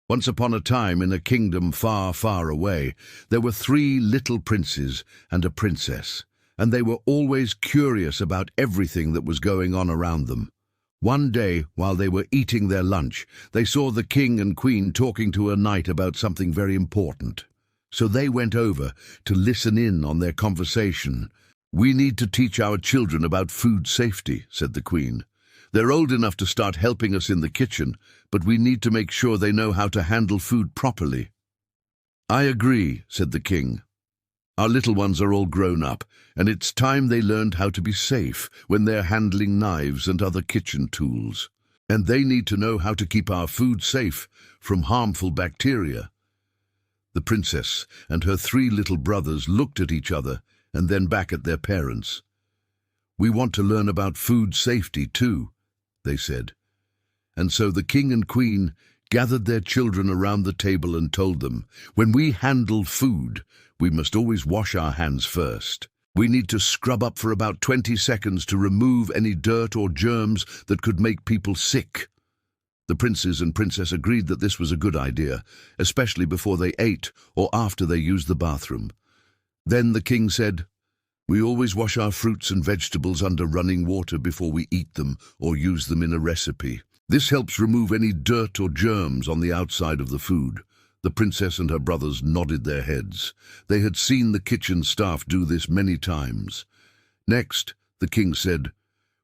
Once upon a time, in a kingdom far, far away, there were 3 little princes and a princess, and they were always curious about everything that was going on around them. One day, while they were eating their lunch, they saw the king and queen talking to a knight about something very important. So they went over to listen in on their conversation. "We need to teach our children about food safety," said the queen. "They're old enough to start helping us in the kitchen, but we need to make sure they know how to handle food properly." "I agree," said the king. "Our little ones are all grown up, and it's time they learned how to be safe when they're handling knives and other kitchen tools. And they need to know how to keep our food safe from harmful bacteria." The princess and her 3 little brothers looked at each other and then back at their parents. "We want to learn about food safety too," they said. And so the king and queen gathered their children around the table and told them, "When we handle food, we must always wash our hands first. We need to scrub up for about 20 seconds to remove any dirt or germs that could make people sick." The princes and princess agreed that this was a good idea, especially before they ate or after they used the bathroom. Then the king said, "We always wash our fruits and vegetables under running water before we eat them or use them in a recipe. This helps remove any dirt or germs on the outside of the food." The princess and her brothers nodded their heads. They had seen the kitchen staff do this many times. Next, the king said,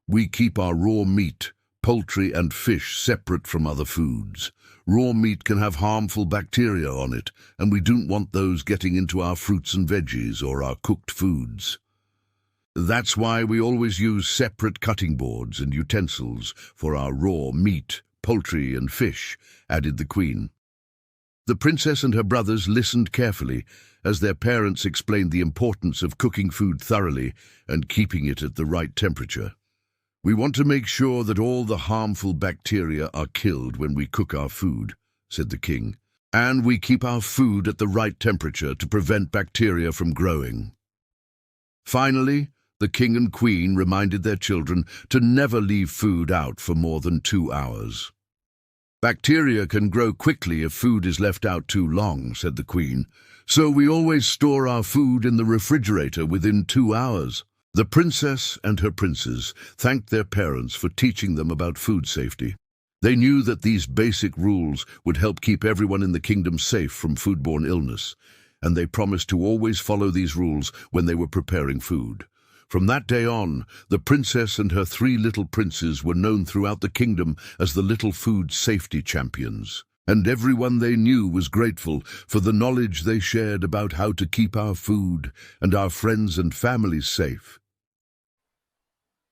"We keep our raw meat, poultry and fish separate from other foods. Raw meat can have harmful bacteria on it, and we don't want those getting into our fruits and veggies or our cooked foods. That's why we always use separate cutting boards and utensils for our raw meat, poultry and fish," added the queen. The princess and her brothers listened carefully as their parents explained the importance of cooking food thoroughly and keeping it at the right temperature. "We want to make sure that all the harmful bacteria are killed when we cook our food," said the king, "and we keep our food at the right temperature to prevent bacteria from growing." Finally, the king and queen reminded their children to never leave food out for more than 2 hours. "Bacteria can grow quickly if food is left out too long," said the queen, "so we always store our food in the refrigerator within 2 hours. The princess and her princes thanked their parents for teaching them about food safety. They knew that these basic rules would help keep everyone in the kingdom safe from foodborne illness, and they promised to always follow these rules when they were preparing food. From that day on, the princess and her 3 little princes were known throughout the kingdom as the little food safety champions, and everyone they knew was grateful for the knowledge they shared about how to keep our food and our friends and families safe.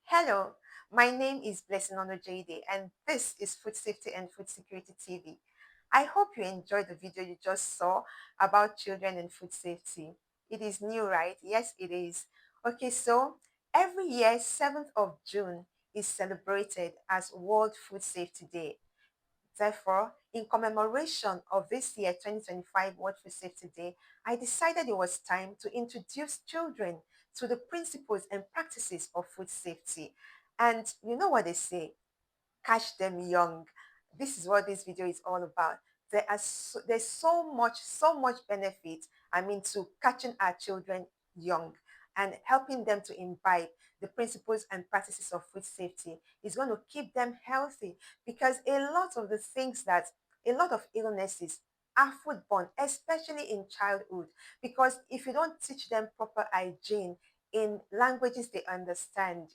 Hello, my name is Blessing Ono JD, and this is Food Safety and Food Security TV. I hope you enjoyed the video you just saw about children and food safety. It is new, right? Yes, it is. Okay, so every year, 7th of June is celebrated as World Food Safety Day. Therefore, in commemoration of this year 2025 World Food Safety Day, I decided it was time to introduce children to the principles and practices of food safety. And you know what they say, catch them young. This is what this video is all about. There's so much benefit, to catching our children young and helping them to imbibe the principles and practices of food safety is going to keep them healthy, because a lot of illnesses are foodborne, especially in childhood. Because if you don't teach them proper hygiene in languages they understand,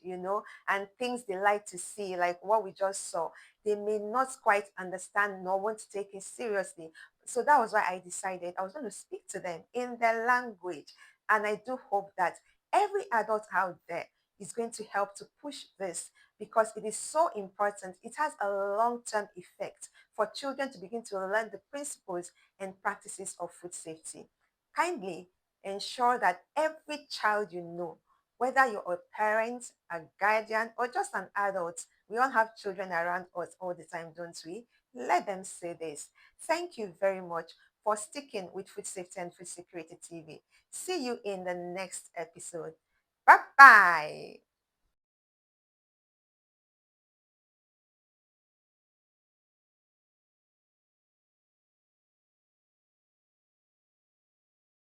and things they like to see, like what we just saw, they may not quite understand nor want to take it seriously. So that was why I decided I was going to speak to them in their language. And I do hope that every adult out there is going to help to push this, because it is so important. It has a long term effect for children to begin to learn the principles and practices of food safety. Kindly ensure that every child you know, whether you're a parent, a guardian, or just an adult, we all have children around us all the time, don't we? Let them say this. Thank you very much for sticking with Food Safety and Food Security TV. See you in the next episode. Bye bye.